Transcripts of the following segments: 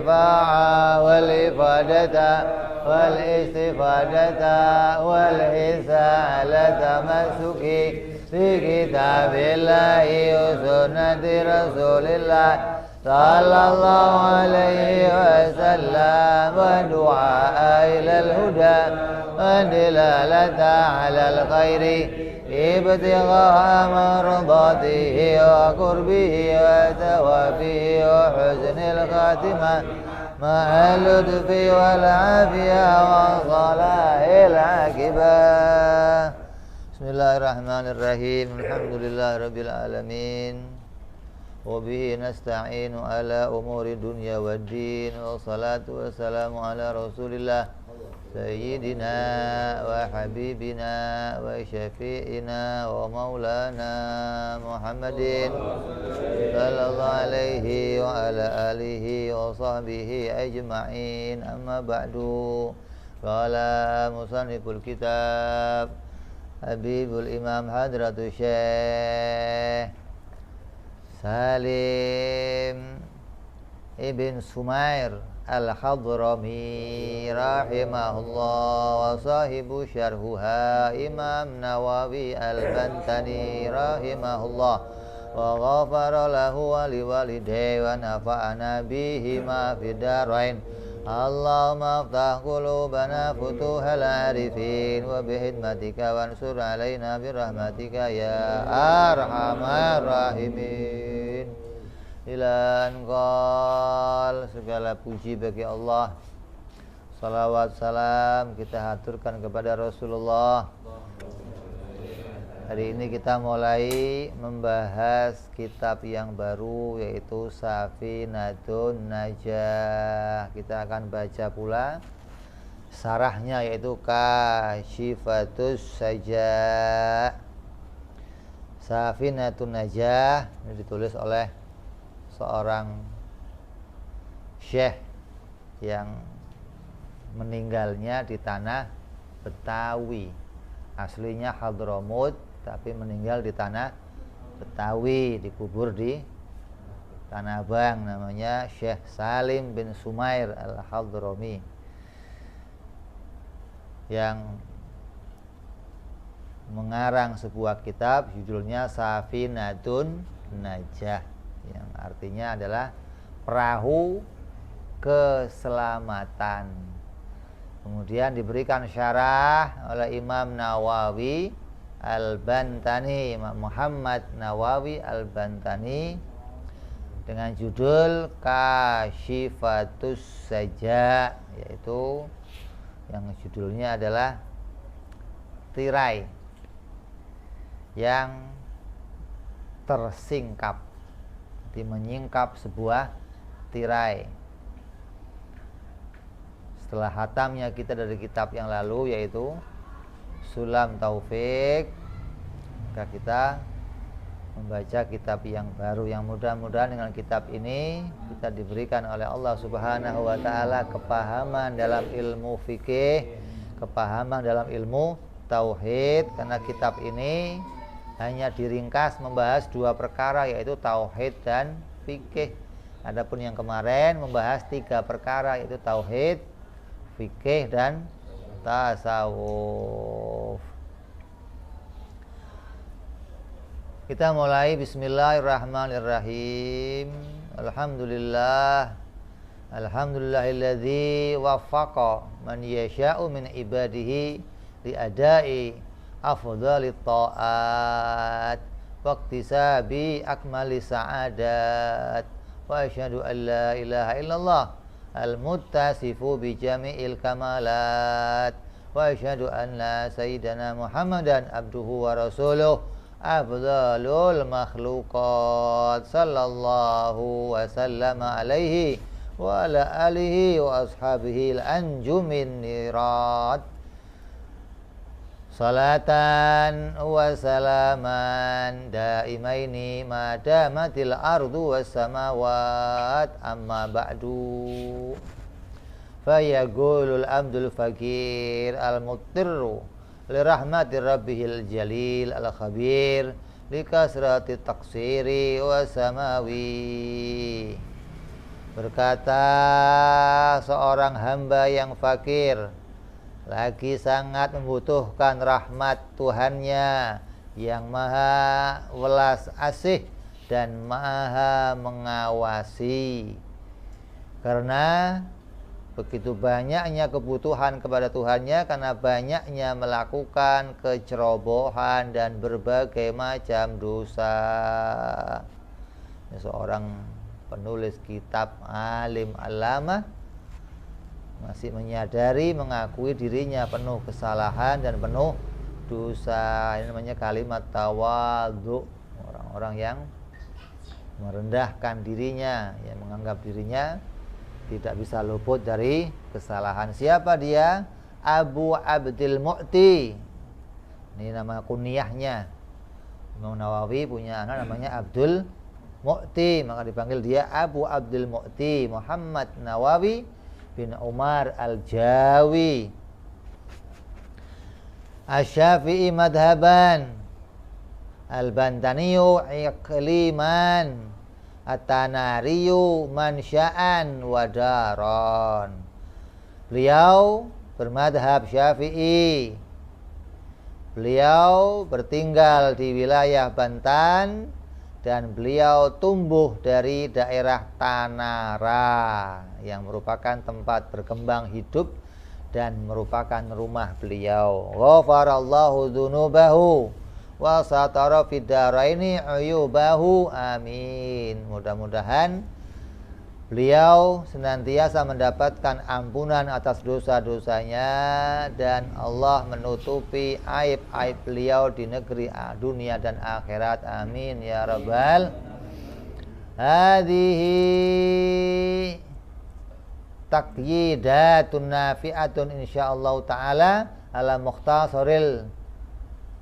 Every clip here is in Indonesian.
الانتفاع والإفادة والاستفادة والحث على تمسك بكتاب الله وسنة رسول الله صلى الله عليه وسلم ودعاء إلى الهدى والدلالة على الخير ابتغاء مرضاته وقربه وثوابه وحسن الخاتمة مع اللطف والعافية وصلاح العاقبة. Bismillahirrahmanirrahim. Alhamdulillahirabbil alamin. Wa bihi nasta'inu ala umuri dunya waddin. Wassalatu wassalamu ala Rasulillah Sayyidina wa habibina wa syafi'ina wa maulana Muhammadin sallallahu alaihi wa ala alihi wa sahbihi ajma'in. Amma ba'du. Qala musanniful kitab Habibul Imam Hadratus Syekh Salim Ibn Sumair Al-Hadrami rahimahullah wa sahibu syarhuha Imam Nawawi Al-Bantani rahimahullah wa ghafara lahu wa liwalidayhi wa nafa'ana bihima fid darain. Allahumma aftah qulubana futuhal arifin wa bihidmatika wansur alaina birahmatika ya arhamar rahimin. Ila anqal, segala puji bagi Allah, salawat salam kita haturkan kepada Rasulullah. Hari ini kita mulai membahas kitab yang baru, yaitu Safinatun Najah. Kita akan baca pula syarahnya, yaitu Kashifatus Sajaa. Safinatun Najah ini ditulis oleh seorang syekh yang meninggalnya di tanah Betawi. Aslinya Hadramut, tapi meninggal di tanah Betawi, dikubur di Tanah Abang. Namanya Syekh Salim bin Sumair Al-Hadrami, yang mengarang sebuah kitab judulnya Safinatun Najah, yang artinya adalah perahu keselamatan. Kemudian diberikan syarah oleh Imam Nawawi Al-Bantani, Imam Muhammad Nawawi Al-Bantani, dengan judul Kashifatus Sajaa, yaitu yang judulnya adalah tirai yang tersingkap, menyingkap sebuah tirai. Setelah hatamnya kita dari kitab yang lalu, yaitu Sulam Taufik, maka kita membaca kitab yang baru, yang mudah-mudahan dengan kitab ini kita diberikan oleh Allah Subhanahu wa taala kepahaman dalam ilmu fikih, kepahaman dalam ilmu tauhid, karena kitab ini hanya diringkas membahas dua perkara, yaitu tauhid dan fikih. Adapun yang kemarin membahas tiga perkara, yaitu tauhid, fikih dan tasawuf. Kita mulai. Bismillahirrahmanirrahim. Alhamdulillahilladzi waffaqa man yasha'u min ibadihi li adai afdhalit ta'at wa iktisabi akmali sa'adat. Wa asyhadu an la ilaha illallah al-muttasifu bi jami'il kamalat. Wa asyhadu anna sayyidana Muhammadan abduhu wa rasuluh afdhalul makhluqat sallallahu wa sallama alaihi wa ala alihi wa ashabihi al-anjumin nirat. Salatan wa salaman daimaini ma damatil ardu was samawat, amma ba'du. Fayaqulul abdul fakir al-muttirru li rahmatir rabbihil jalil al-khabir li kasrati taqsiri wa samawi Berkata seorang hamba yang fakir, lagi sangat membutuhkan rahmat Tuhannya yang maha welas asih dan maha mengawasi. Karena begitu banyaknya kebutuhan kepada Tuhannya, karena banyaknya melakukan kecerobohan dan berbagai macam dosa. Seorang penulis kitab alim alama masih menyadari, mengakui dirinya penuh kesalahan dan penuh dosa. Ini namanya kalimat tawadhu. Orang-orang yang merendahkan dirinya, yang menganggap dirinya tidak bisa luput dari kesalahan. Siapa dia? Abu Abdul Mu'ti. Ini nama kunyahnya. Imam Nawawi punya anak namanya Abdul Mu'ti, maka dipanggil dia Abu Abdul Mu'ti, Muhammad Nawawi bin Umar Al-Jawi. Asy-Syafi'i madhaban, Al-Bantaniyu iqliman, At-Tanariyu mansya'an wadaron. Beliau bermadhab Syafi'i. Beliau bertinggal di wilayah Bantan dan beliau tumbuh dari daerah Tanara yang merupakan tempat berkembang hidup dan merupakan rumah beliau. Ghafarallahu dzunubahu wa satara fid daraini uyubahu, amin. Mudah-mudahan beliau senantiasa mendapatkan ampunan atas dosa-dosanya dan Allah menutupi aib-aib beliau di negeri dunia dan akhirat, amin ya rabbal. Hadhihi taqyidatun nafi'atun insyaallah taala ala mukhtasaril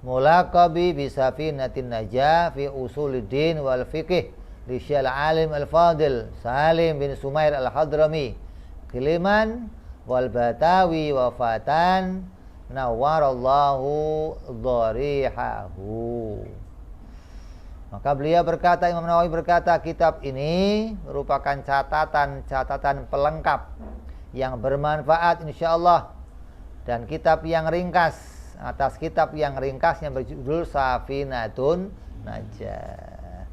mulaqabi bisafinatin najah fi usuluddin wal fiqh li syal alim al-fadil Salim bin Sumair al-Hadrami Kiliman wal Batawi wafatan nawwarallahu dharihahu. Maka beliau berkata, Imam Nawawi berkata, kitab ini merupakan catatan pelengkap yang bermanfaat insyaallah, dan kitab yang ringkas atas kitab yang ringkasnya berjudul Safinatun Najah,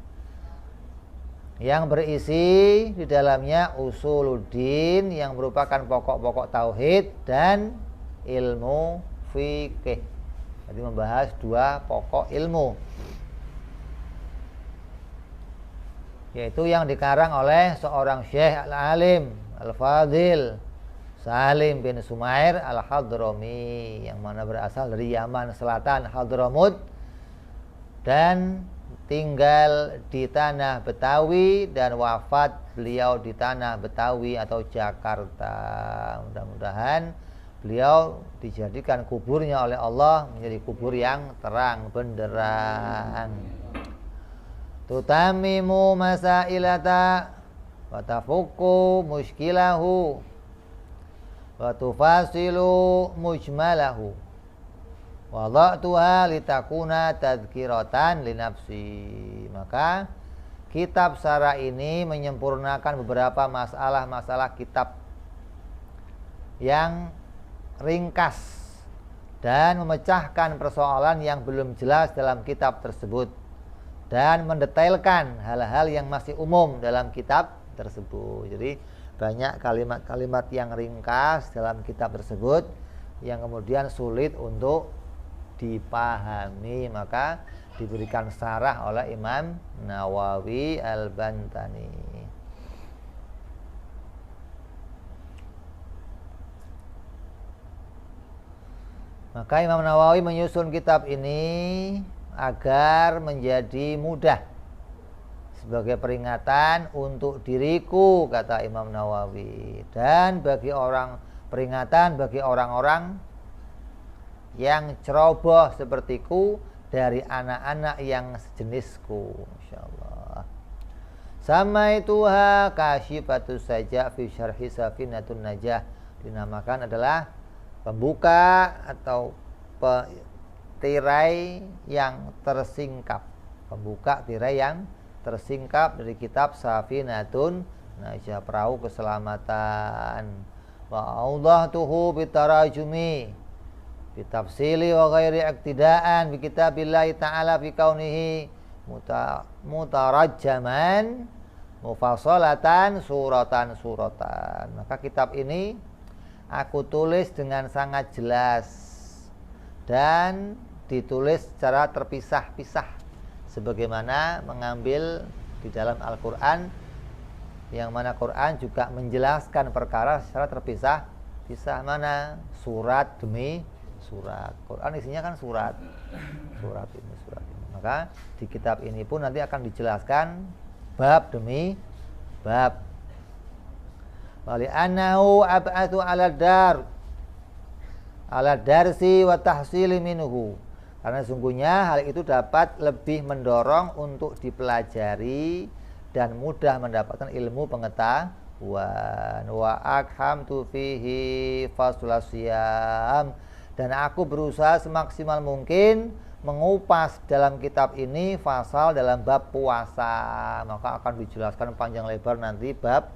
yang berisi di dalamnya usuluddin yang merupakan pokok-pokok tauhid dan ilmu fikih. Jadi membahas dua pokok ilmu, yaitu yang dikarang oleh seorang syekh al-alim al-fadil Salim bin Sumair al-Hadrami, yang mana berasal dari Yaman Selatan, Hadramut, dan tinggal di tanah Betawi dan wafat beliau di tanah Betawi atau Jakarta. Mudah-mudahan beliau dijadikan kuburnya oleh Allah menjadi kubur yang terang benderang. Tutamimu masailata wa tafuku mushkilahu wa tufasilu mujmalahu wada'tuha litakuna tadhkiratan linafsi. Maka kitab Syarah ini menyempurnakan beberapa masalah-masalah kitab yang ringkas dan memecahkan persoalan yang belum jelas dalam kitab tersebut dan mendetailkan hal-hal yang masih umum dalam kitab tersebut. Jadi banyak kalimat-kalimat yang ringkas dalam kitab tersebut yang kemudian sulit untuk dipahami, maka diberikan syarah oleh Imam Nawawi Al-Bantani. Maka Imam Nawawi menyusun kitab ini agar menjadi mudah sebagai peringatan untuk diriku, kata Imam Nawawi, dan bagi peringatan bagi orang-orang yang ceroboh sepertiku dari anak-anak yang sejenisku, insyaallah. Sama ituha kasyifatus saja fi syarhi Safinatun Najah, dinamakan adalah pembuka atau tirai yang tersingkap, pembuka tirai yang tersingkap dari kitab Safinatun Najah perahu keselamatan. Wa awdahtuhu bitarajumi bitafsili wa ghairi iktidaan bi kitabillahi ta'ala fi kaunihi mutarajjaman mufassalatan suratan. Maka kitab ini aku tulis dengan sangat jelas dan ditulis secara terpisah-pisah sebagaimana mengambil di dalam Al-Qur'an, yang mana Quran juga menjelaskan perkara secara terpisah-pisah, mana surat demi surat. Quran isinya kan surat ini. Maka di kitab ini pun nanti akan dijelaskan bab demi bab. Wali annahu ab'atu ala darsi wa tahsili minhu. Karena sungguhnya hal itu dapat lebih mendorong untuk dipelajari dan mudah mendapatkan ilmu pengetahuan. Wa akhamtu fihi faslasiyam, dan aku berusaha semaksimal mungkin mengupas dalam kitab ini fasal dalam bab puasa. Maka akan dijelaskan panjang lebar nanti bab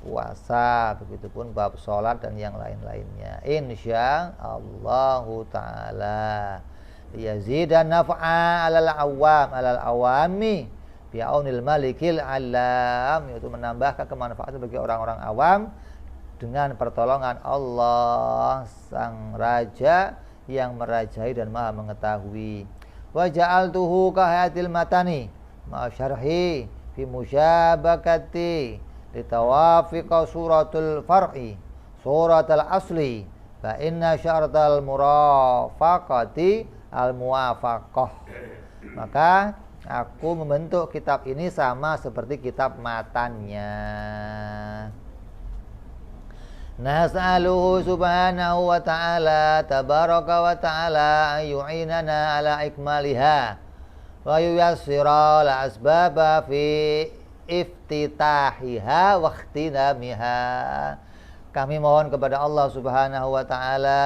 puasa, begitupun bab sholat dan yang lain-lainnya, insya Allahu ta'ala. Yazidan naf'a alal awami bi'aunil malikil alam, yaitu menambahkan kemanfaatan bagi orang-orang awam dengan pertolongan Allah sang raja yang merajai dan maha mengetahui. Wa ja'altuhu kahayatil matani ma syarhi fi musyabakati litawafiqa suratul far'i suratul asli fa inna syaratal murafaqati al muwafaqah. Maka aku membentuk kitab ini sama seperti kitab matannya. Nas'aluhu subhanahu wa ta'ala tabaraka wa ta'ala ayu'inana ala ikmaliha wa yuyassira la asbaba fi iftitahiha wa ikhtinamiha. Kami mohon kepada Allah subhanahu wa ta'ala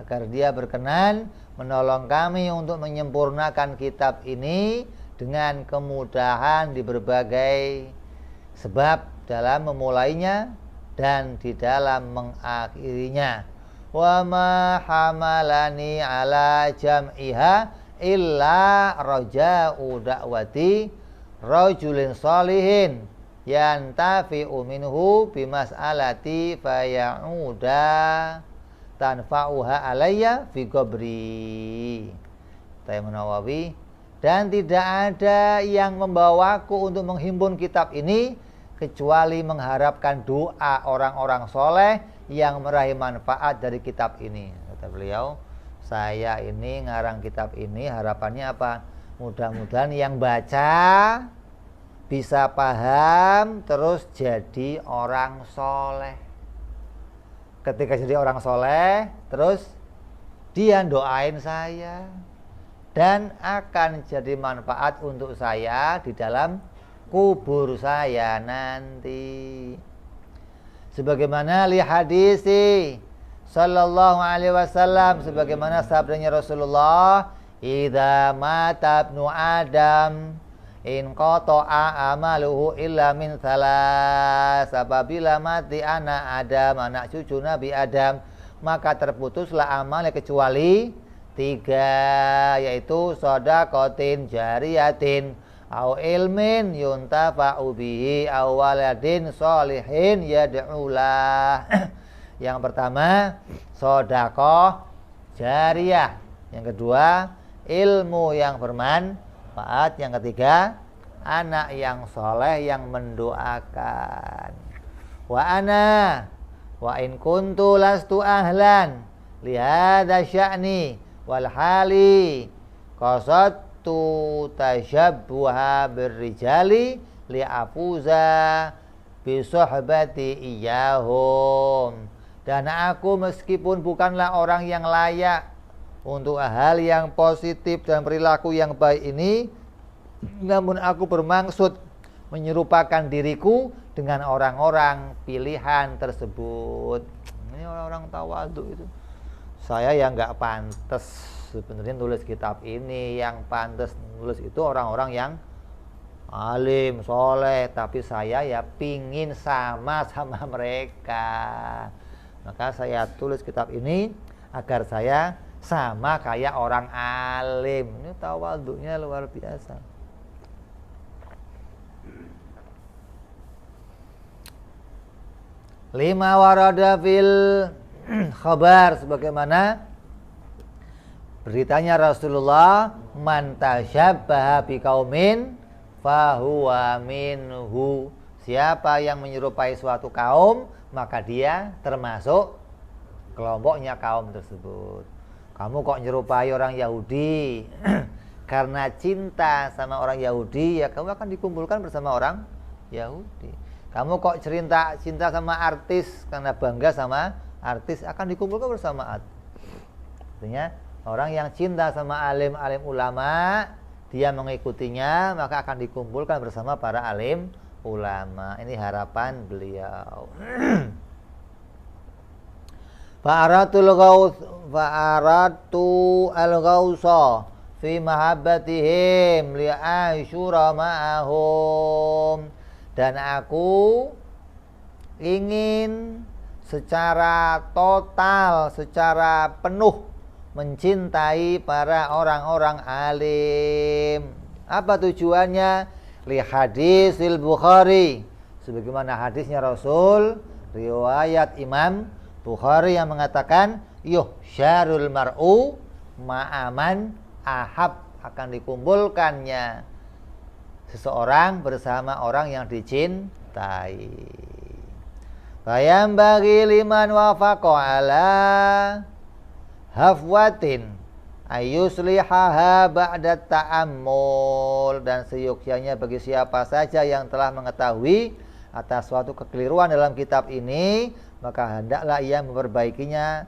agar dia berkenan menolong kami untuk menyempurnakan kitab ini dengan kemudahan di berbagai sebab dalam memulainya dan di dalam mengakhirinya. Wa ma hamalani ala jam'iha illa raja'u da'wati rajulin salihin yantafi'u minhu bimas'alati faya'uda tanfa'uha alayya fi qabri. Imam Nawawi, dan tidak ada yang membawaku untuk menghimpun kitab ini kecuali mengharapkan doa orang-orang soleh yang meraih manfaat dari kitab ini. Kata beliau, saya ini ngarang kitab ini harapannya apa? Mudah-mudahan yang baca bisa paham terus jadi orang soleh. Ketika jadi orang soleh, terus dia doain saya dan akan jadi manfaat untuk saya di dalam kubur saya nanti. Sebagaimana li hadisi sallallahu alaihi wasallam, sebagaimana sabdanya Rasulullah, idza mata ibnu Adam in qata'a amaluhu illa min salas. Apabila mati anak Adam, anak cucu Nabi Adam, maka terputuslah amalnya kecuali 3, yaitu shadaqatin jariyatin au ilmin yuntafa'u bihi au waladin sholihin yad'ulah. Yang pertama sedekah jariyah, yang kedua ilmu yang bermanfaat, yang ketiga anak yang soleh yang mendoakan. Wa ana wa in kuntu lastu ahlan li hadza sya'ni wal hali qasadtu tashabbuha birrijali li afuza bi suhbati iyahum. Dan aku meskipun bukanlah orang yang layak untuk hal yang positif dan perilaku yang baik ini, namun aku bermaksud menyerupakan diriku dengan orang-orang pilihan tersebut. Ini orang-orang tawadhu itu. Saya yang nggak pantas sebenarnya nulis kitab ini. Yang pantas nulis itu orang-orang yang alim, soleh, tapi saya ya pingin sama mereka. Maka saya tulis kitab ini agar saya sama kayak orang alim. Ini tawadhunya luar biasa. Lima warada fil khabar, sebagaimana beritanya Rasulullah, man tasyabbaha biqaumin fahuwa minhu. Siapa yang menyerupai suatu kaum, maka dia termasuk kelompoknya kaum tersebut. Kamu kok menyerupai orang Yahudi karena cinta sama orang Yahudi, ya kamu akan dikumpulkan bersama orang Yahudi. Kamu kok cinta sama artis karena bangga sama artis, akan dikumpulkan bersama artis. Artinya orang yang cinta sama alim-alim ulama, dia mengikutinya, maka akan dikumpulkan bersama para alim ulama. Ini harapan beliau. Fa'aratu al-ghawsa fi mahabbatihim li'ashura ma'ahum. Dan aku ingin secara total, secara penuh mencintai para orang-orang alim. Apa tujuannya? Li hadisil Bukhari, sebagaimana hadisnya Rasul, riwayat Imam Bukhari yang mengatakan, yuhsyarul mar'u ma'aman ahab, akan dikumpulkannya seseorang bersama orang yang dicintai. Bayam bagi liman wafaqa ala hafwatin ayuslihaha ba'da ta'ammul. Dan seyogyanya bagi siapa saja yang telah mengetahui atas suatu kekeliruan dalam kitab ini, maka hendaklah ia memperbaikinya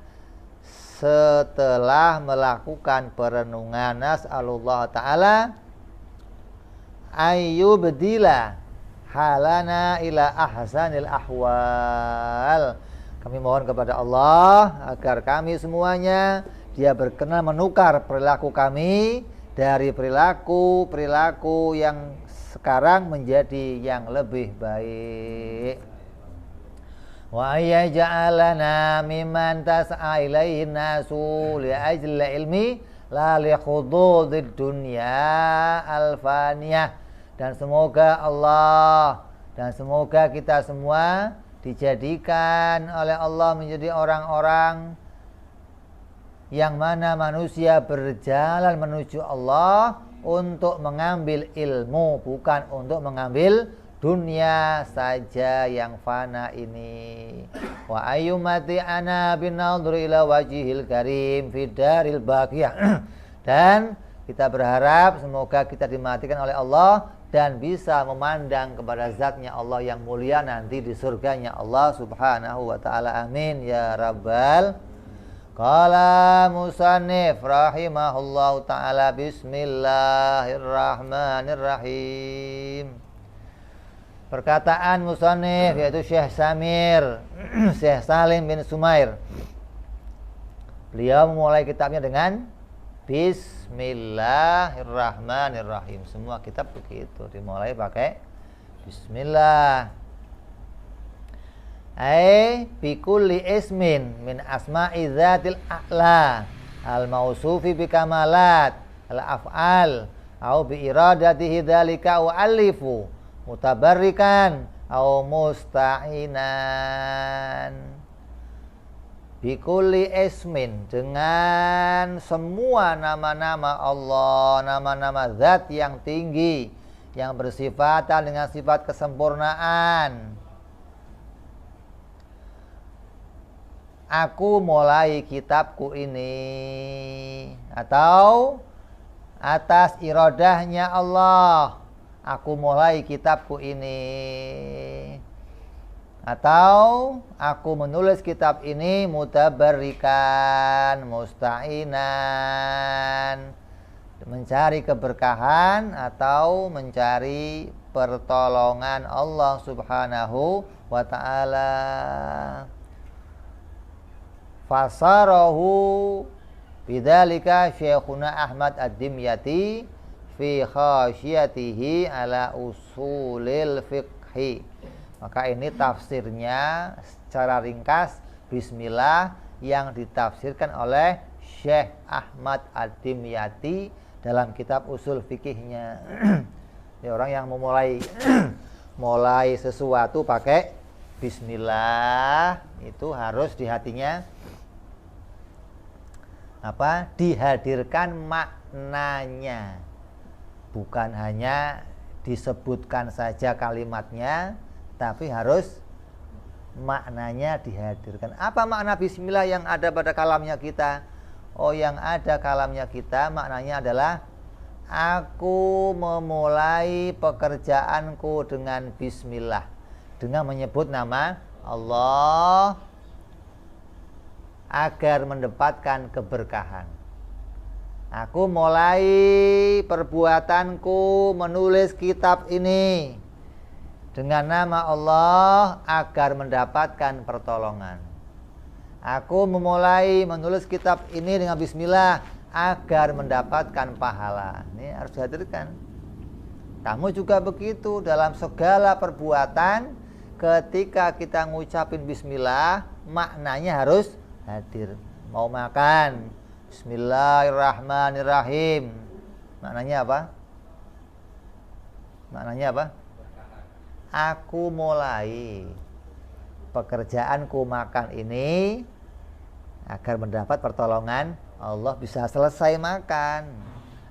setelah melakukan perenungan. Nas'alullah ta'ala ayyubdila halana ila ahsanil ahwal. Kami mohon kepada Allah agar kami semuanya Dia berkenan menukar perilaku kami dari perilaku yang sekarang menjadi yang lebih baik. Wa yaj'alana mimman tas'a ilaihi nasu li ajli ilmi la li khududid dunya alfaniyah. Dan semoga Allah dan semoga kita semua dijadikan oleh Allah menjadi orang-orang yang mana manusia berjalan menuju Allah untuk mengambil ilmu, bukan untuk mengambil dunia saja yang fana ini. Wa ayyumati ana binadhur ila wajhil karim fid daril baqiyah. Dan kita berharap semoga kita dimatikan oleh Allah dan bisa memandang kepada zatnya Allah yang mulia nanti di surganya Allah subhanahu wa ta'ala. Amin ya rabbal. Qala musannif rahimahullahu ta'ala, bismillahirrahmanirrahim. Perkataan musannif yaitu Syekh Samir Syekh Salim bin Sumair. Beliau memulai kitabnya dengan Bismillahirrahmanirrahim. Semua kitab begitu, dimulai pakai Bismillah. Bikulli ismin min asma'i dzatil a'la al-mausufi bikamalat al-af'al au bi iradatihi dzalika wa alifu mutabarrikan au musta'inan. Bikulli ismin, dengan semua nama-nama Allah, nama-nama zat yang tinggi, yang bersifatan dengan sifat kesempurnaan. Aku mulai kitabku ini, atau atas iradahnya Allah, aku mulai kitabku ini. Atau aku menulis kitab ini mutabarrikan, musta'inan, mencari keberkahan atau mencari pertolongan Allah subhanahu wa ta'ala. Fasarahu bidzalika Syekhuna Ahmad Ad-Dimyati fi khasyatihi ala usulil fiqhi. Maka ini tafsirnya secara ringkas bismillah yang ditafsirkan oleh Syekh Ahmad Ad-Dimyati dalam kitab usul fikihnya. Ini orang yang memulai mulai sesuatu pakai bismillah itu harus di hatinya dihadirkan maknanya, bukan hanya disebutkan saja kalimatnya, tapi harus maknanya dihadirkan. Apa makna bismillah yang ada pada kalamnya kita? Oh, yang ada kalamnya kita maknanya adalah aku memulai pekerjaanku dengan bismillah, dengan menyebut nama Allah agar mendapatkan keberkahan. Aku mulai perbuatanku menulis kitab ini dengan nama Allah agar mendapatkan pertolongan. Aku memulai menulis kitab ini dengan bismillah agar mendapatkan pahala. Ini harus dihadirkan. Kamu juga begitu dalam segala perbuatan, ketika kita ngucapin bismillah, maknanya harus hadir. Mau makan, bismillahirrahmanirrahim. Maknanya apa? Maknanya apa? Aku mulai pekerjaanku makan ini agar mendapat pertolongan Allah, bisa selesai makan,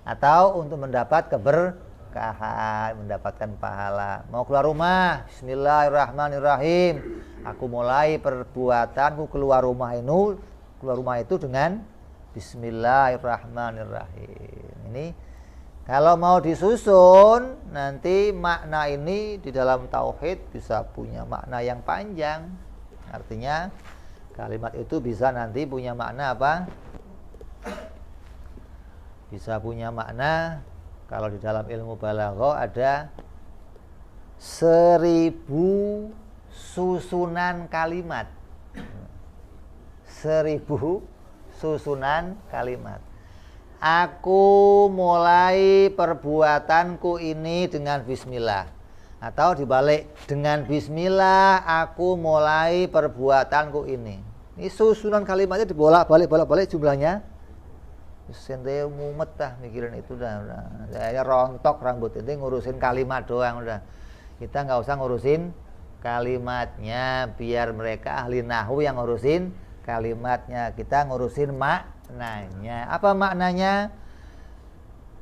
atau untuk mendapat keberkahan, mendapatkan pahala. Mau keluar rumah, bismillahirrahmanirrahim. Aku mulai perbuatanku keluar rumah itu dengan bismillahirrahmanirrahim. Ini kalau mau disusun, nanti makna ini di dalam tauhid bisa punya makna yang panjang. Artinya kalimat itu bisa nanti punya makna apa? Bisa punya makna, kalau di dalam ilmu balaghah ada 1000 susunan kalimat. 1000 susunan kalimat. Aku mulai perbuatanku ini dengan bismillah. Atau dibalik, dengan bismillah aku mulai perbuatanku ini. Ini susunan kalimatnya dibolak-balik jumlahnya. Sente mumet dah mikirin itu dah. Saya rontok rambut ini ngurusin kalimat doang udah. Kita nggak usah ngurusin kalimatnya, biar mereka ahli nahwu yang ngurusin kalimatnya. Kita ngurusin maknanya. Apa maknanya?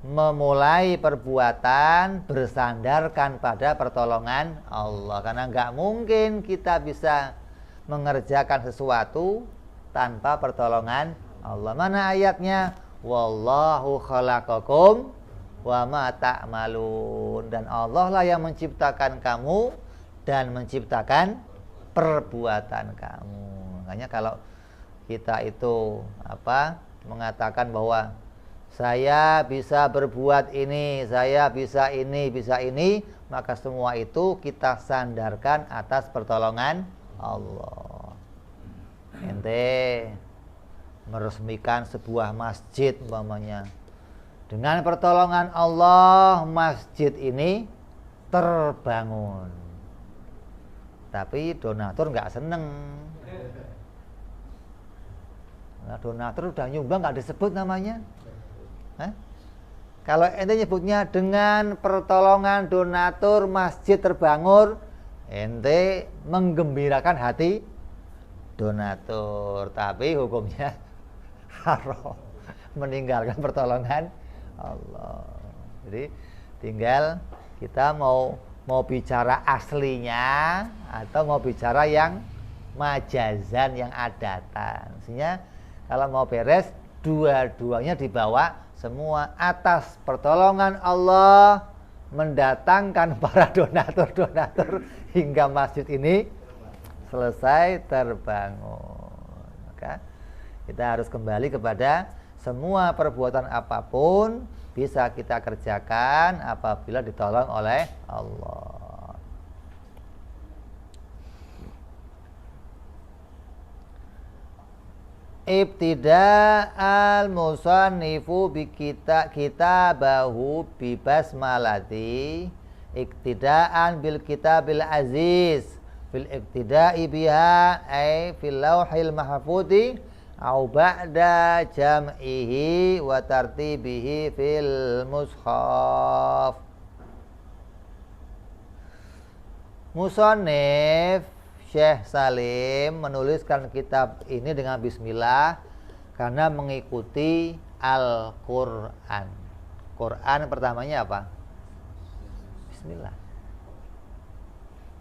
Memulai perbuatan bersandarkan pada pertolongan Allah. Karena nggak mungkin kita bisa mengerjakan sesuatu tanpa pertolongan Allah. Mana ayatnya? Wallahu khalaqakum wa ma ta'malun. Dan Allah lah yang menciptakan kamu dan menciptakan perbuatan kamu. Makanya kalau kita itu mengatakan bahwa saya bisa berbuat ini, saya bisa ini, maka semua itu kita sandarkan atas pertolongan Allah. Ente meresmikan sebuah masjid umpamanya, dengan pertolongan Allah masjid ini terbangun. Tapi donatur nggak seneng. Nah, donatur udah nyumbang nggak disebut namanya. Kalau ente nyebutnya dengan pertolongan donatur masjid terbangun, ente menggembirakan hati donatur, tapi hukumnya haram, meninggalkan pertolongan Allah. Jadi tinggal kita mau bicara aslinya atau mau bicara yang majazan, yang adatan. Sehingga kalau mau beres, dua-duanya dibawa semua atas pertolongan Allah, mendatangkan para donatur hingga masjid ini selesai terbangun. Maka kita harus kembali kepada semua perbuatan apapun bisa kita kerjakan apabila ditolong oleh Allah. Ibtida'al musannifu bi kitabahu bi basmalati iktidaan bil kitabil aziz fil iktida'i biha ay fil lauhil mahfudhi au ba'da jam'ihi wa tartibihi fil mushaf. Musannif Syekh Salim menuliskan kitab ini dengan bismillah karena mengikuti Al-Qur'an. Quran pertamanya apa? Bismillah.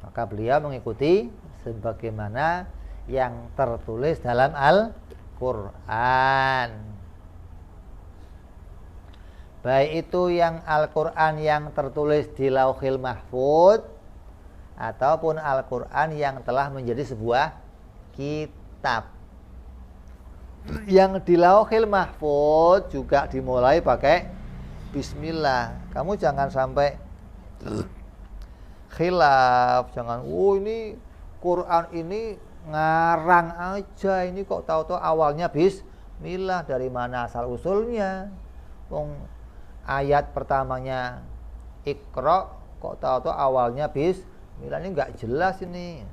Maka beliau mengikuti sebagaimana yang tertulis dalam Al-Qur'an. Baik itu yang Al-Qur'an yang tertulis di Lauhil Mahfudz ataupun Al-Qur'an yang telah menjadi sebuah kitab. Yang di Lauhil Mahfudz juga dimulai pakai bismillah. Kamu jangan sampai khilaf, jangan ini Quran ini ngarang aja, ini kok tahu-tahu awalnya bismillah, dari mana asal usulnya? Ayat pertamanya Iqra kok tahu-tahu awalnya bismillah, ini enggak jelas ini.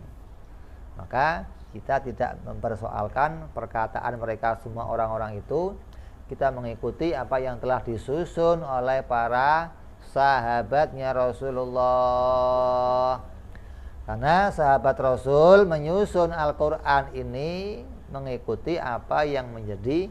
Maka kita tidak mempersoalkan perkataan mereka semua orang-orang itu. Kita mengikuti apa yang telah disusun oleh para sahabatnya Rasulullah. Karena sahabat Rasul menyusun Al-Qur'an ini mengikuti apa yang menjadi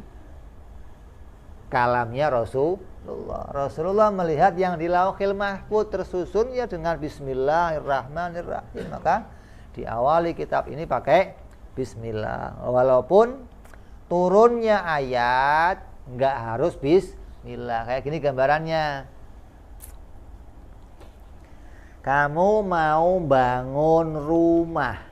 kalamnya Rasulullah. Rasulullah melihat yang di Lauhil Mahfudz tersusun ya dengan bismillahirrahmanirrahim, maka diawali kitab ini pakai bismillah. Walaupun turunnya ayat enggak harus bismillah. Kayak gini gambarannya. Kamu mau bangun rumah.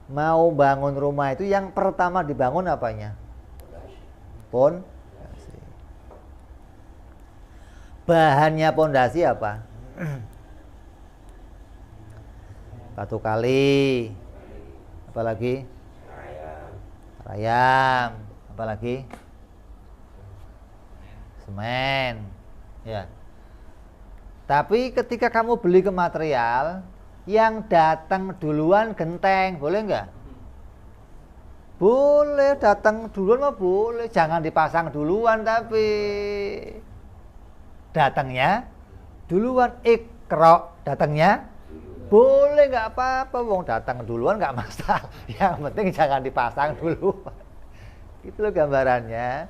Mau bangun rumah itu yang pertama dibangun apanya? Pondasi. Bahannya pondasi apa? Batu kali. Apalagi? Rayam. Apalagi? Semen. Ya. Tapi ketika kamu beli ke material, yang datang duluan genteng, boleh nggak? Boleh, datang duluan mah boleh, jangan dipasang duluan, tapi datangnya duluan. Iqra datangnya boleh, nggak apa-apa, wong datang duluan nggak masalah. Yang penting jangan dipasang duluan. Itu loh gambarannya.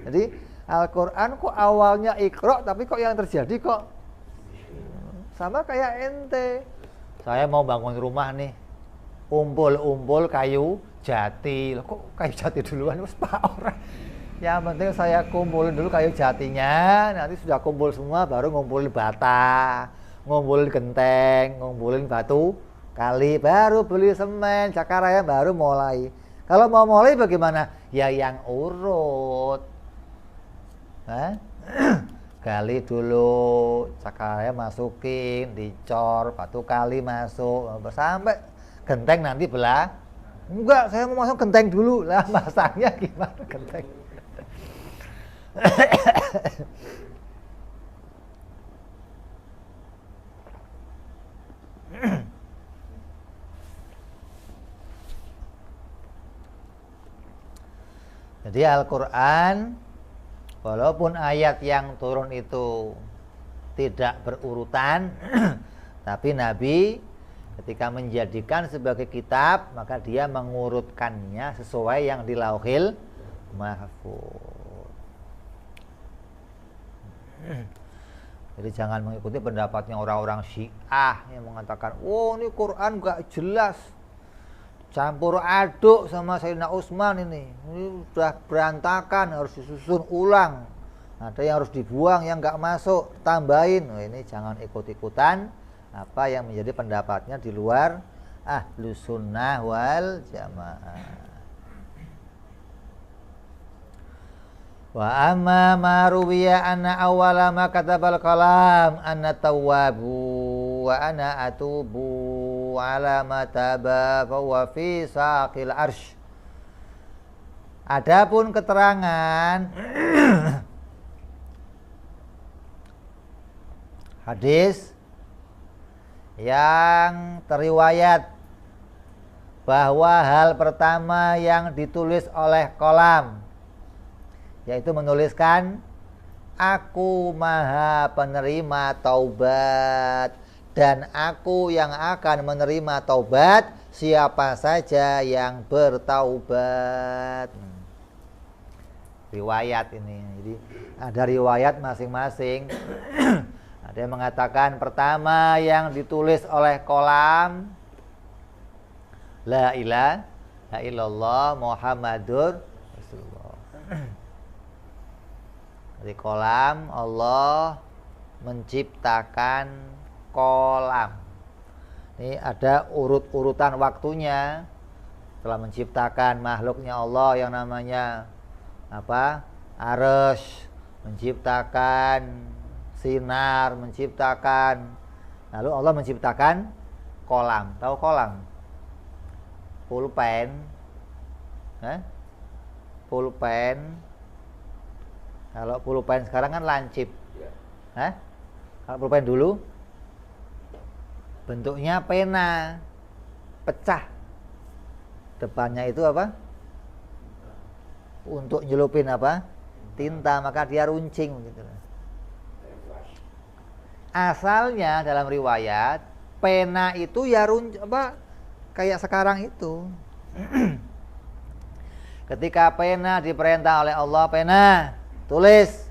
Jadi Al-Qur'an kok awalnya Iqra, tapi kok yang terjadi kok sama kayak ente. Saya mau bangun rumah nih, umpul kayu jati. Loh, kok kayu jati duluan? Wes Pak orang. Yang penting saya kumpulin dulu kayu jatinya, nanti sudah kumpul semua baru ngumpulin bata, ngumpulin genteng, ngumpulin batu kali, baru beli semen, cakaraya, baru mulai. Kalau mau mulai bagaimana? Ya yang urut. Gali dulu, cakaraya masukin, dicor, batu kali masuk, sampai genteng nanti belah. Enggak, saya mau masuk genteng dulu. Lah masangnya gimana genteng? Jadi Al-Qur'an walaupun ayat yang turun itu tidak berurutan, tapi Nabi ketika menjadikan sebagai kitab, maka dia mengurutkannya sesuai yang di Lauhil Mahfudz. Jadi jangan mengikuti pendapatnya orang-orang Syiah yang mengatakan, oh ini Quran gak jelas, campur aduk sama Sayyidina Utsman ini sudah berantakan, harus disusun ulang. Ada yang harus dibuang, yang nggak masuk tambahin. Nah, ini jangan ikut-ikutan apa yang menjadi pendapatnya di luar Ahlus Sunnah wal Jamaah. Wa amma ma ruwiya anna awwala ma katabal kalam anna tawwabu wa ana atubu ala mataba fa huwa fi saqil arsy. Adapun keterangan hadis yang teriwayat bahwa hal pertama yang ditulis oleh kolam yaitu menuliskan aku maha penerima taubat dan aku yang akan menerima taubat siapa saja yang bertaubat. Riwayat ini, jadi ada riwayat masing-masing. Ada yang mengatakan pertama yang ditulis oleh kolam La ilaha illallah Muhammadur Rasulullah. Dari kolam Allah menciptakan kolam. Ini ada urut-urutan waktunya. Setelah menciptakan makhluknya Allah yang namanya apa? Arsy, menciptakan sinar, menciptakan. Lalu Allah menciptakan kolam. Tahu kolam? Pulpen, pulpen. Kalau pulpen sekarang kan lancip, kalau pulpen dulu bentuknya pena, pecah. Depannya itu apa? Untuk nyelupin apa? Tinta, maka dia runcing gitu. Asalnya dalam riwayat pena itu ya kayak sekarang itu. Ketika pena diperintah oleh Allah, pena tulis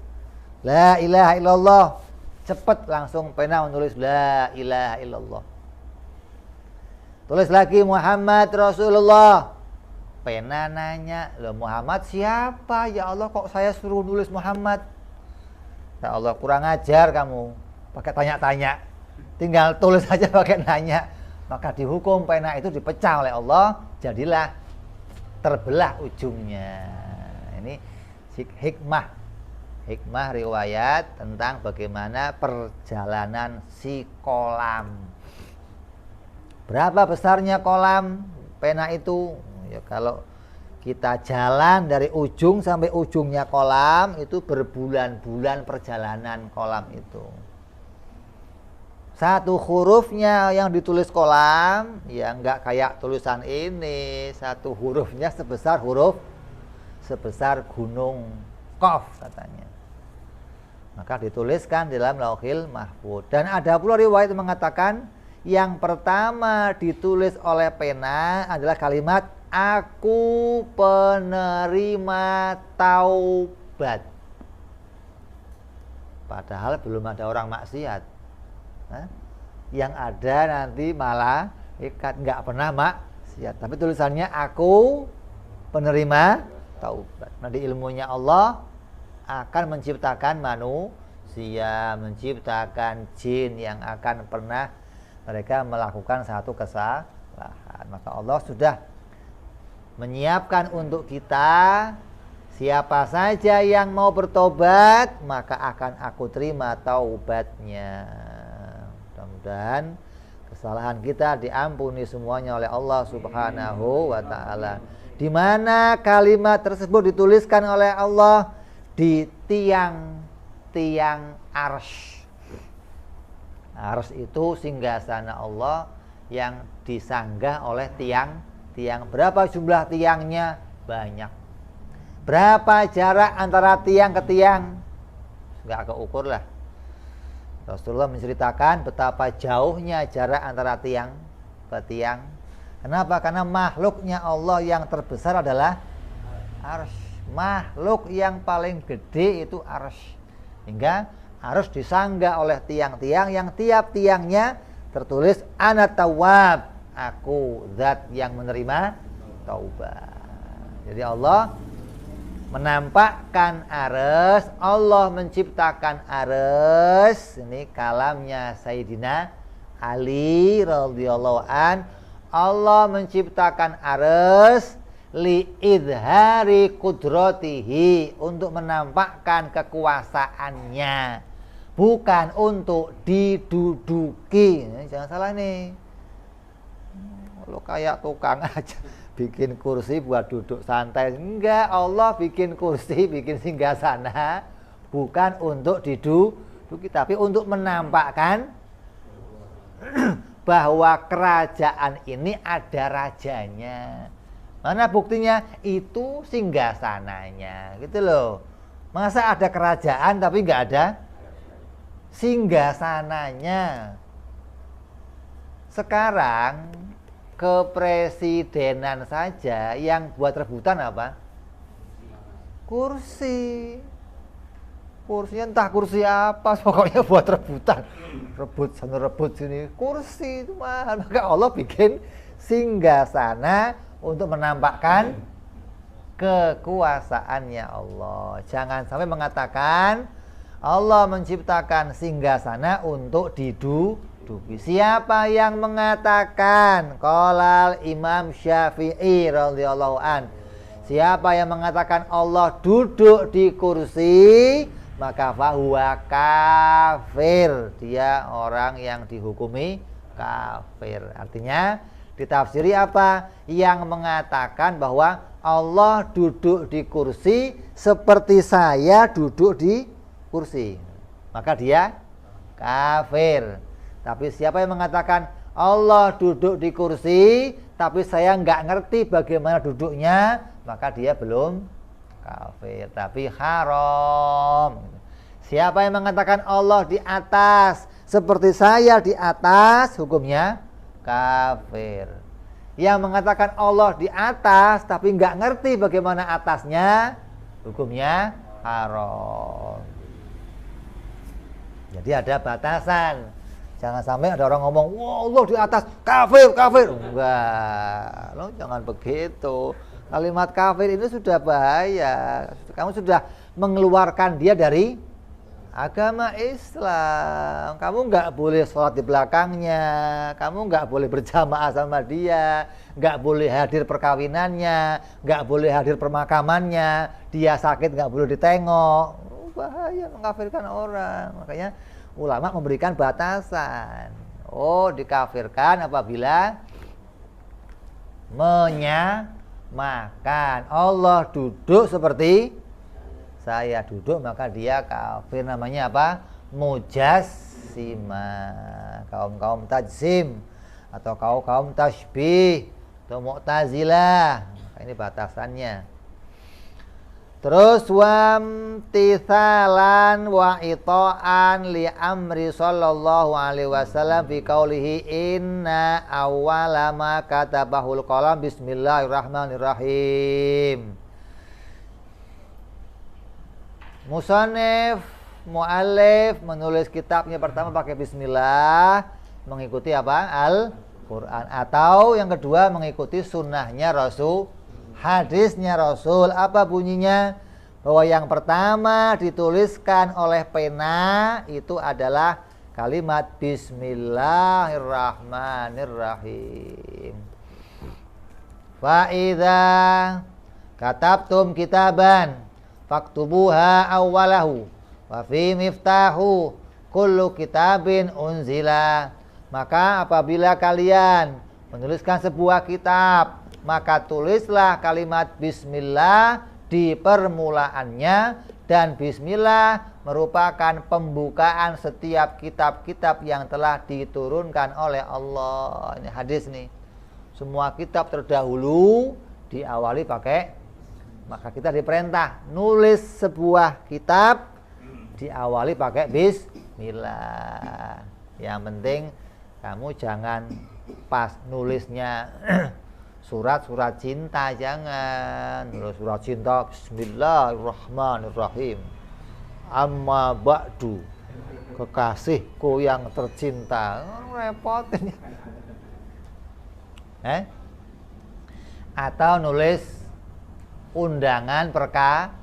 la ilaha illallah, cepat langsung pena menulis la ilaha illallah. Tulis lagi Muhammad Rasulullah, pena nanya, loh Muhammad siapa ya Allah, kok saya suruh nulis Muhammad? Ya Allah, kurang ajar kamu, pakai tanya-tanya, tinggal tulis aja pakai nanya. Maka dihukum pena itu dipecah oleh Allah, jadilah terbelah ujungnya. Ini hikmah riwayat tentang bagaimana perjalanan si kolam. Berapa besarnya kolam pena itu? Ya, kalau kita jalan dari ujung sampai ujungnya kolam itu berbulan-bulan perjalanan kolam itu. Satu hurufnya yang ditulis kolam ya enggak kayak tulisan ini, satu hurufnya sebesar gunung Qaf katanya. Maka dituliskan dalam Lauhil Mahfuz. Dan ada pula riwayat yang mengatakan yang pertama ditulis oleh pena adalah kalimat aku penerima taubat. Padahal belum ada orang maksiat. Yang ada nanti malah nggak pernah maksiat, tapi tulisannya aku penerima taubat. Nah di ilmunya Allah akan menciptakan manusia, menciptakan jin yang akan pernah mereka melakukan satu kesalahan. Maka Allah sudah menyiapkan untuk kita, siapa saja yang mau bertobat maka akan aku terima taubatnya. Mudah-mudahan kesalahan kita diampuni semuanya oleh Allah Subhanahu wa taala. Di mana kalimat tersebut dituliskan oleh Allah di tiang arsy. Arsy itu singgasana Allah yang disanggah oleh tiang. Berapa jumlah tiangnya? Banyak. Berapa jarak antara tiang ke tiang? Enggak keukur lah. Rasulullah menceritakan betapa jauhnya jarak antara tiang ke tiang. Kenapa? Karena makhluknya Allah yang terbesar adalah arsy. Makhluk yang paling gede itu arsy. Hingga harus disanggah oleh tiang-tiang yang tiap tiangnya tertulis ana tawwab, aku zat yang menerima taubat. Jadi Allah menampakkan arsy, Allah menciptakan arsy. Ini kalamnya Sayyidina Ali radhiyallahu an. Allah menciptakan arsy li idhari kudratihi, untuk menampakkan kekuasaannya, bukan untuk diduduki. Jangan salah nih. Lo kayak tukang aja bikin kursi buat duduk santai. Enggak, Allah bikin kursi, bikin singgasana bukan untuk diduduki, tapi untuk menampakkan bahwa kerajaan ini ada rajanya. Mana buktinya? Itu singgasananya, gitu loh. Masa ada kerajaan tapi nggak ada singgasananya? Sekarang kepresidenan saja yang buat rebutan apa? Kursi. Kursinya entah kursi apa, pokoknya buat rebutan. Rebut sana rebut sini. Kursi itu mahal. Maka Allah bikin singgasana untuk menampakkan kekuasaannya Allah. Jangan sampai mengatakan Allah menciptakan singgasana untuk diduduki. Siapa yang mengatakan? Qalal Imam Syafi'i radhiyallahu an. Siapa yang mengatakan Allah duduk di kursi, maka fahuwa kafir. Dia orang yang dihukumi kafir. Artinya ditafsiri apa? Yang mengatakan bahwa Allah duduk di kursi seperti saya duduk di kursi, maka dia kafir. Tapi siapa yang mengatakan Allah duduk di kursi tapi saya nggak ngerti bagaimana duduknya, maka dia belum kafir, tapi haram. Siapa yang mengatakan Allah di atas seperti saya di atas, hukumnya kafir. Yang mengatakan Allah di atas tapi nggak ngerti bagaimana atasnya, hukumnya haram. Jadi ada batasan. Jangan sampai ada orang ngomong, wah Allah di atas, kafir, kafir. Enggak, lo jangan begitu. Kalimat kafir ini sudah bahaya. Kamu sudah mengeluarkan dia dari agama Islam. Kamu nggak boleh sholat di belakangnya, kamu nggak boleh berjamaah sama dia, nggak boleh hadir perkawinannya, nggak boleh hadir permakamannya. Dia sakit nggak boleh ditengok. Bahaya mengkafirkan orang. Makanya ulama memberikan batasan. Oh, dikafirkan apabila menyamakan Allah duduk seperti saya duduk, maka dia kafir. Namanya apa? Mujassima. Kaum tajsim atau kaum tasybih atau mu'tazilah. Ini batasannya. Terus wamtithalan wa ita'an li amri sallallahu alaihi wasallam fi qaulihi inna awwala ma katabahul qalam bismillahirrahmanirrahim. Musannif muallif menulis kitabnya pertama pakai bismillah, mengikuti apa? Al-Qur'an, atau yang kedua mengikuti sunnahnya Rasul, hadisnya Rasul. Apa bunyinya? Bahwa yang pertama dituliskan oleh pena itu adalah kalimat bismillahirrahmanirrahim. Fa idza katabtum kitaban faktubuha awwalahu wa fi miftahu kullu kitabin unzila. Maka apabila kalian menuliskan sebuah kitab, maka tulislah kalimat bismillah di permulaannya, dan bismillah merupakan pembukaan setiap kitab-kitab yang telah diturunkan oleh Allah. Ini hadis nih. Semua kitab terdahulu diawali pakai, maka kita diperintah nulis sebuah kitab diawali pakai bismillah. Yang penting kamu jangan pas nulisnya surat-surat cinta, jangan. Surat cinta bismillahirrahmanirrahim. Amma ba'du, kekasihku yang tercinta. Repot ini. Atau nulis undangan perka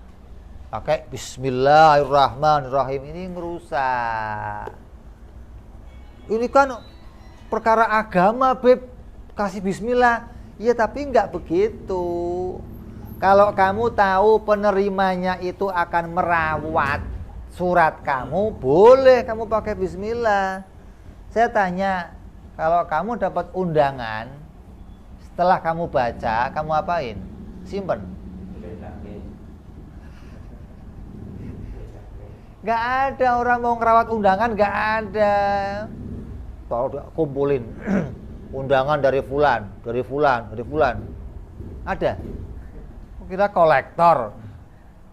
pakai bismillahirrahmanirrahim, ini ngerusak. Ini kan perkara agama, Beb, kasih bismillah. Ya tapi enggak begitu. Kalau kamu tahu penerimanya itu akan merawat surat kamu, boleh kamu pakai bismillah. Saya tanya, kalau kamu dapat undangan Setelah kamu baca, kamu apain? Simpen. Gak ada orang mau ngerawat undangan, gak ada. Kalau kumpulin undangan dari fulan. Ada. Kira kolektor.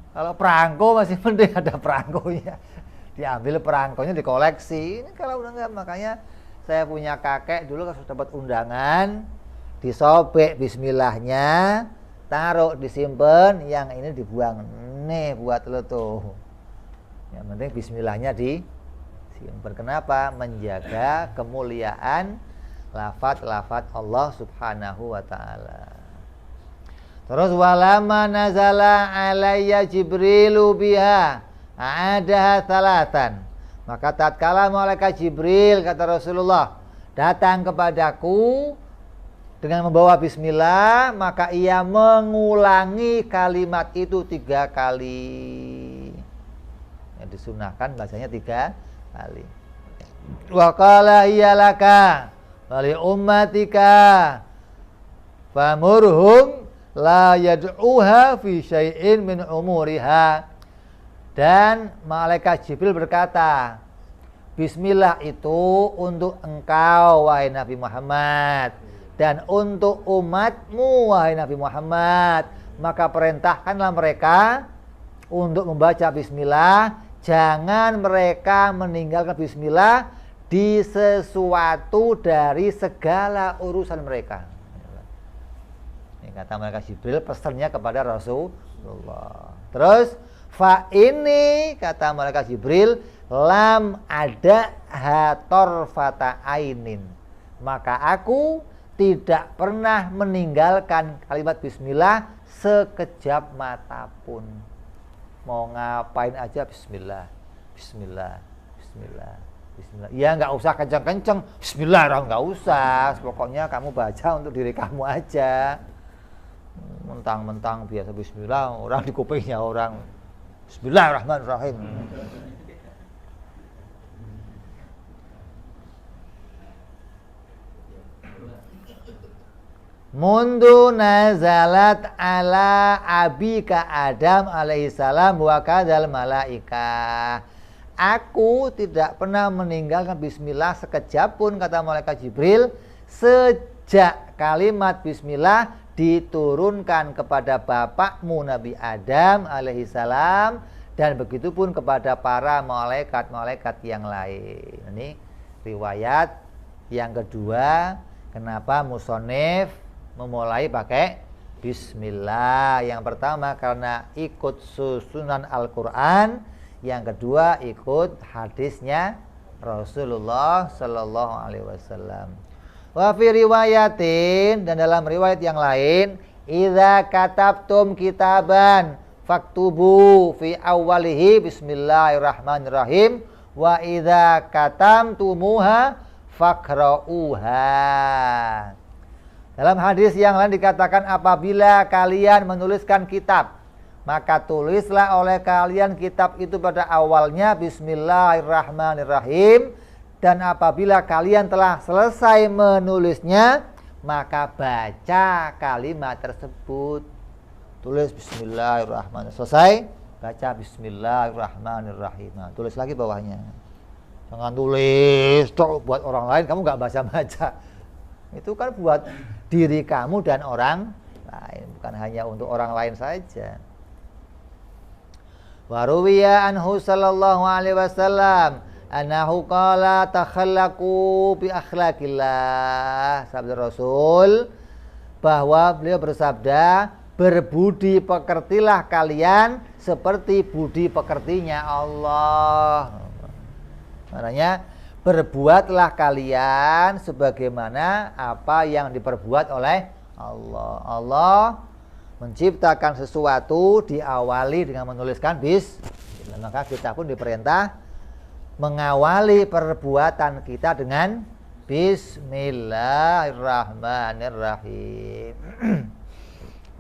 Kalau perangko masih penting ada perangkonya. Diambil perangkonya dikoleksi. Ini kalau udah enggak, makanya saya punya kakek dulu kalau dapat undangan, disobek bismillahnya, taruh disimpan, yang ini dibuang. Nih buat lo tuh. Yang penting bismillahnya disimpan. Kenapa? Menjaga kemuliaan lafaz-lafaz Allah Subhanahu wa taala. Terus walama nazala alayya Jibrilu biha a'adaha salatan. Maka tatkala malaikat Jibril, kata Rasulullah, datang kepadaku dengan membawa bismillah, maka ia mengulangi kalimat itu 3 kali. Yang disunahkan bacanya 3 kali. Wa qala iyalaka wali ummatika famurhum la yad'uha fi syai'in min umuriha. Dan malaikat Jibril berkata, bismillah itu untuk engkau wahai Nabi Muhammad, dan untuk umatmu wahai Nabi Muhammad. Maka perintahkanlah mereka untuk membaca bismillah. Jangan mereka meninggalkan bismillah di sesuatu dari segala urusan mereka. Ini kata malaikat Jibril, pesannya kepada Rasulullah. Terus fa ini, kata malaikat Jibril, lam ada hator fata ainin. Maka aku tidak pernah meninggalkan kalimat bismillah sekejap mata pun. Mau ngapain aja bismillah, bismillah, bismillah, bismillah. Ya nggak usah kenceng-kenceng, bismillah, nggak usah. Pokoknya kamu baca untuk diri kamu aja. Mentang-mentang biasa bismillah, orang di kupingnya orang Bismillahirrahmanirrahim. Mundu nazalat ala abika Adam alaihissalam wa kadzal malaika. Aku tidak pernah meninggalkan bismillah sekejap pun, kata malaikat Jibril, sejak kalimat bismillah diturunkan kepada bapakmu Nabi Adam alaihissalam, dan begitu pun kepada para malaikat-malaikat yang lain. Ini riwayat yang kedua, kenapa musonif memulai pakai bismillah. Yang pertama karena ikut susunan Al-Quran, yang kedua ikut hadisnya Rasulullah Sallallahu Alaihi Wasallam. Wa fi riwayatin, dan dalam riwayat yang lain, idza katabtum kitaban faktubu fi awwalihi bismillahirrahmanirrahim wa idza katamtumuha fakra'uha. Dalam hadis yang lain dikatakan, apabila kalian menuliskan kitab, maka tulislah oleh kalian kitab itu pada awalnya bismillahirrahmanirrahim. Dan apabila kalian telah selesai menulisnya, maka baca kalimat tersebut. Tulis bismillahirrahmanirrahim. Selesai, baca bismillahirrahmanirrahim. Nah, tulis lagi bawahnya. Jangan tulis buat orang lain, kamu gak baca-baca. Itu kan buat diri kamu dan orang lain, bukan hanya untuk orang lain saja. Wa ruwiya anhu sallallahu alaihi wasallam annahu qala takhallaqu bi akhlaqillah. Sabda Rasul, bahwa beliau bersabda, berbudi pekertilah kalian seperti budi pekertinya Allah. Maknanya berbuatlah kalian sebagaimana apa yang diperbuat oleh Allah. Allah menciptakan sesuatu diawali dengan menuliskan bismillah. Maka kita pun diperintah mengawali perbuatan kita dengan bismillahirrahmanirrahim.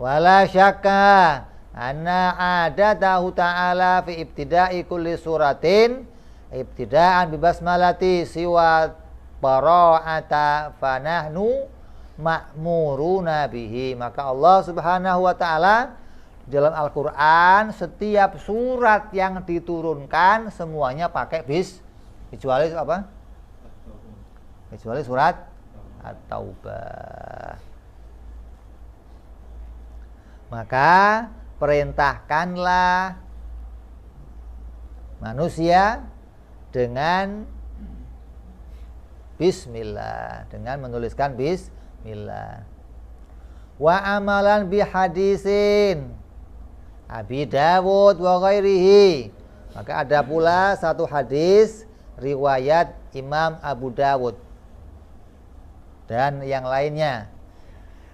Wala syakka anna adatahu ta'ala fi ibtida'i kulli suratin ibtida'an bi basmalati siwa bara'ata fanahnu ma'muruna bihi. Maka Allah Subhanahu wa taala dalam Al-Qur'an setiap surat yang diturunkan semuanya pakai bis kecuali apa? Kecuali surat At-Taubah. Maka perintahkanlah manusia dengan bismillah, dengan menuliskan bismillah. Wa amalan bihadisin Abi Dawud wa ghairihi. Maka ada pula satu hadis riwayat Imam Abu Dawud dan yang lainnya.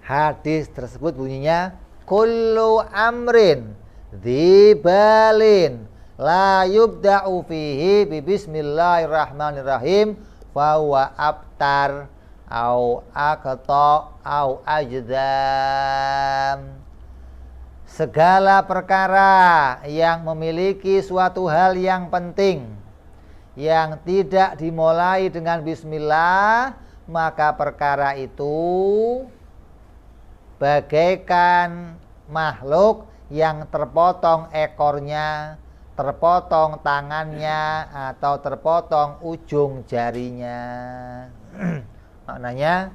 Hadis tersebut bunyinya kullu amrin dzibalin la yubda'u fihi bi bismillahirrahmanirrahim fa huwa abtar au aqta au ajdam. Segala perkara yang memiliki suatu hal yang penting yang tidak dimulai dengan bismillah, maka perkara itu bagaikan makhluk yang terpotong ekornya, terpotong tangannya, atau terpotong ujung jarinya. Maknanya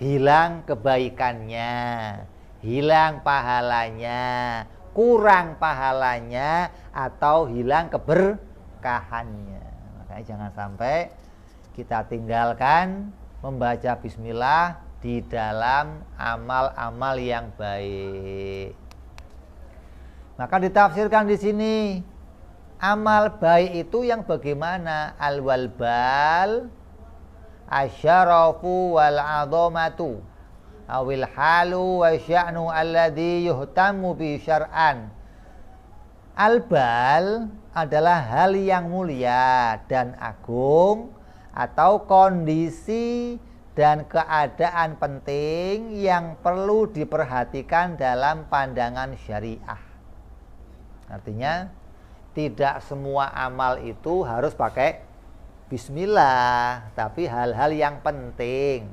hilang kebaikannya, hilang pahalanya, kurang pahalanya, atau hilang keberkahannya. Makanya jangan sampai kita tinggalkan membaca bismillah di dalam amal-amal yang baik. Maka ditafsirkan di sini amal baik itu yang bagaimana? Al-walbal asyarafu wal adhamatu awil halu wa sya'nu alladhi yuhtamu bi syar'an. Al-bal adalah hal yang mulia dan agung atau kondisi dan keadaan penting yang perlu diperhatikan dalam pandangan syariah. Artinya tidak semua amal itu harus pakai bismillah, tapi hal-hal yang penting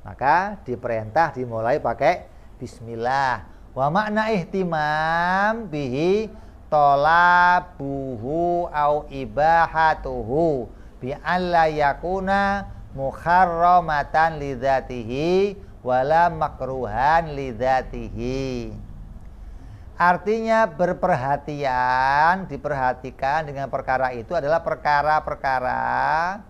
maka diperintah dimulai pakai bismillah. Wa makna ihtimam bihi talabuhu au ibahatuhu bi alla yakuna mukharramatan lidzatihi wala makruhan lidzatihi. Artinya berperhatian, diperhatikan dengan perkara itu adalah perkara-perkara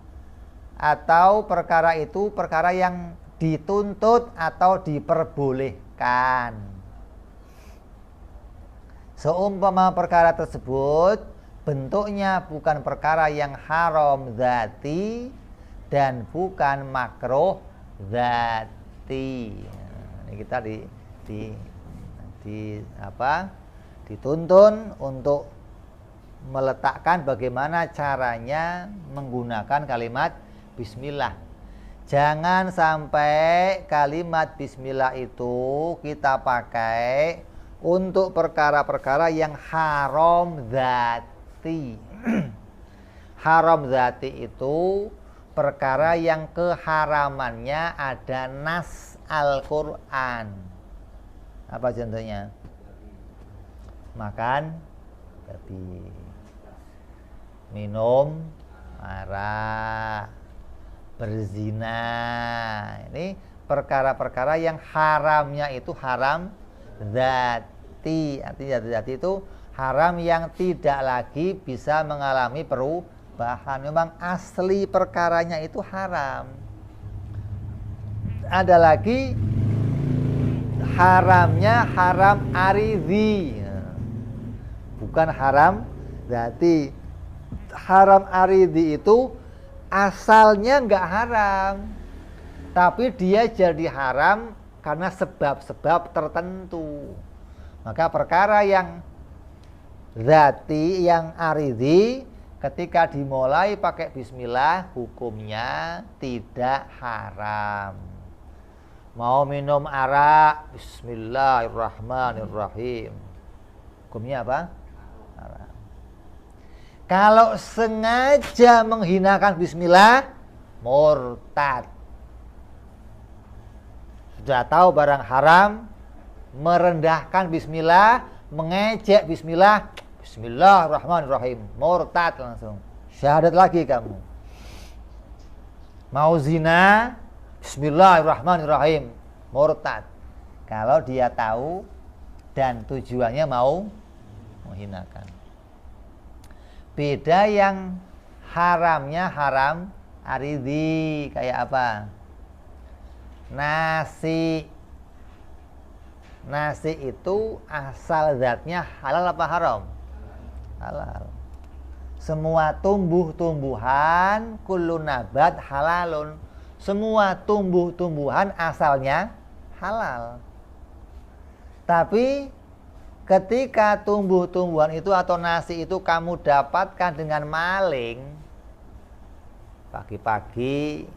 atau perkara itu perkara yang dituntut atau diperbolehkan. Seumpama perkara tersebut bentuknya bukan perkara yang haram dzati dan bukan makruh dzati. Ini kita dituntun untuk meletakkan bagaimana caranya menggunakan kalimat bismillah. Jangan sampai kalimat bismillah itu kita pakai untuk perkara-perkara yang haram dzati. Haram dzati itu perkara yang keharamannya ada nas Al-Quran. Apa contohnya? Makan babi, minum arak, berzina. Ini perkara-perkara yang haramnya itu haram dzati. Artinya dzati itu haram yang tidak lagi bisa mengalami perubahan. Memang asli perkaranya itu haram. Ada lagi haramnya haram aridhi, bukan haram dzati. Haram aridhi itu asalnya enggak haram, tapi dia jadi haram karena sebab-sebab tertentu. Maka perkara yang dzati, yang aridhi, ketika dimulai pakai bismillah hukumnya tidak haram. Mau minum arak, bismillahirrahmanirrahim, hukumnya apa? Haram. Kalau sengaja menghinakan bismillah, murtad. sudah tahu barang haram, merendahkan bismillah, mengejek bismillah, bismillahirrahmanirrahim, murtad langsung. Syahadat lagi kamu. Mau zina, bismillahirrahmanirrahim, murtad. Kalau dia tahu dan tujuannya mau menghinakan. Beda yang haramnya haram aridhi, kayak apa? Nasi itu asal zatnya halal apa haram? Halal. Semua tumbuh-tumbuhan kullu nabat halalun. Semua tumbuh-tumbuhan asalnya halal. Tapi ketika tumbuh-tumbuhan itu atau nasi itu kamu dapatkan dengan maling, pagi-pagi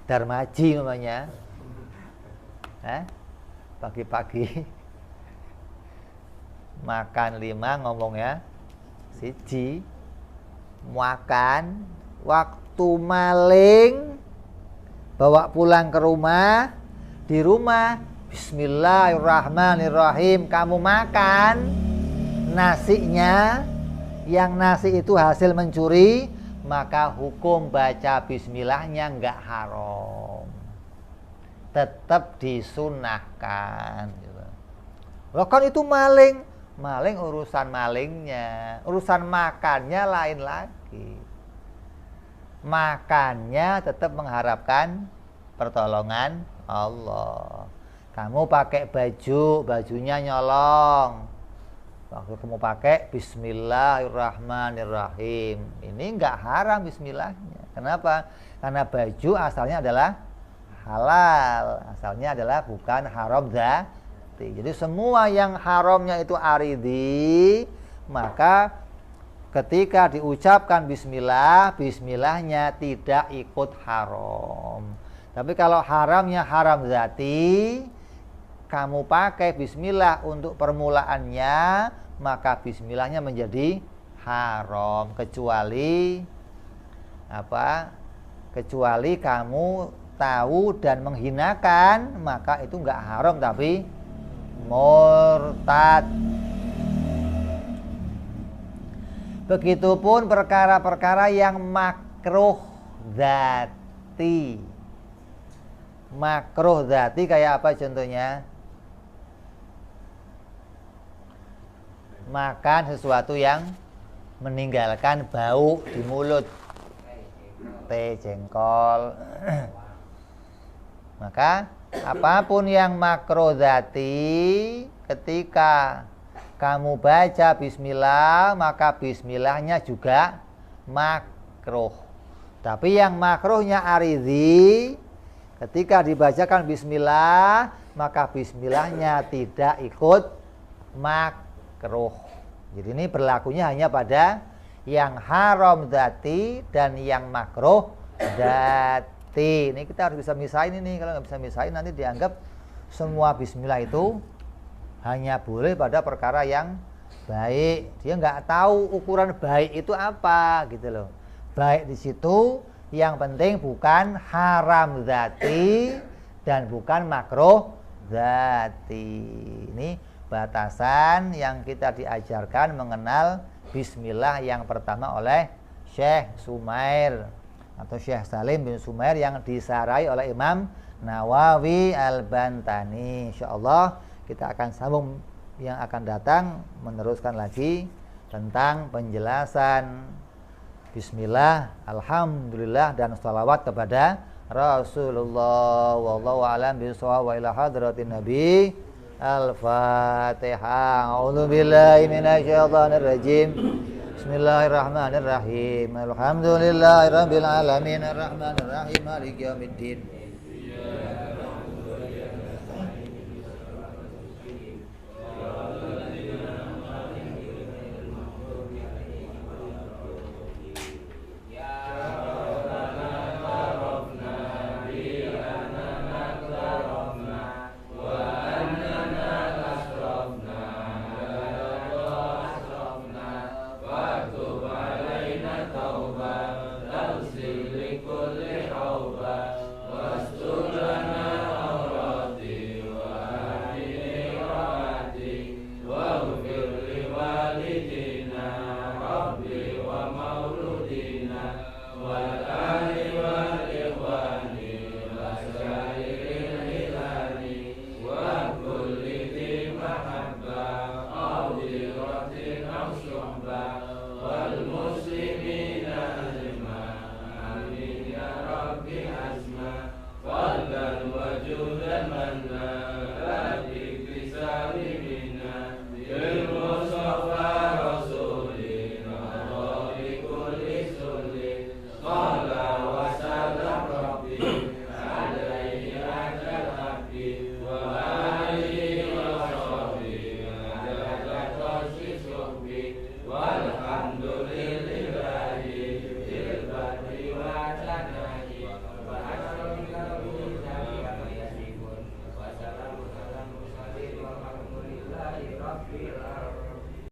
darmaji namanya, pagi-pagi makan 5 ngomongnya siji, makan waktu maling bawa pulang ke rumah, di rumah bismillahirrahmanirrahim kamu makan nasinya, yang nasi itu hasil mencuri, maka hukum baca bismillahnya enggak haram, tetap disunahkan gitu. Loh kan itu maling urusan malingnya, urusan makannya lain lagi. Makannya tetap mengharapkan pertolongan Allah. Kamu pakai bajunya nyolong, waktu kamu pakai bismillahirrahmanirrahim, ini enggak haram bismillahnya. Kenapa? Karena baju asalnya adalah halal, asalnya adalah bukan haram dzati. Jadi semua yang haramnya itu aridhi, maka ketika diucapkan bismillahnya tidak ikut haram. Tapi kalau haramnya haram dzati, kamu pakai bismillah untuk permulaannya, maka bismillahnya menjadi haram, kecuali kamu tahu dan menghinakan, maka itu enggak haram tapi murtad. Begitupun perkara-perkara yang makruh dzati. Makruh dzati kayak apa contohnya? Makan sesuatu yang meninggalkan bau di mulut, teh, jengkol. Maka apapun yang makruh dzati, ketika kamu baca bismillah, maka bismillahnya juga makruh. Tapi yang makruhnya aridhi, ketika dibacakan bismillah, maka bismillahnya tidak ikut makruh. Jadi ini berlakunya hanya pada yang haram dzati dan yang makruh dzati. Ini kita harus bisa misahin ini. Kalau nggak bisa misahin nanti dianggap semua bismillah itu hanya boleh pada perkara yang baik. Dia nggak tahu ukuran baik itu apa gitu loh. Baik di situ yang penting bukan haram dzati dan bukan makruh dzati. Ini batasan yang kita diajarkan mengenal bismillah yang pertama oleh Syekh Sumair atau Syekh Salim bin Sumair yang disarai oleh Imam Nawawi Al-Bantani. Insyaallah kita akan sambung yang akan datang, meneruskan lagi tentang penjelasan bismillah, alhamdulillah dan sholawat kepada Rasulullah. Wallahu a'lam bishawab. Wa ila hadratin nabi. Al-Fatihah. A'udzu billahi minasyaitonir rajim. Bismillahirrahmanirrahim. Alhamdulillahirabbil alamin arrahmanir rahim maliki yaumiddin. Kulli hauba, wastu Alhamdulillah.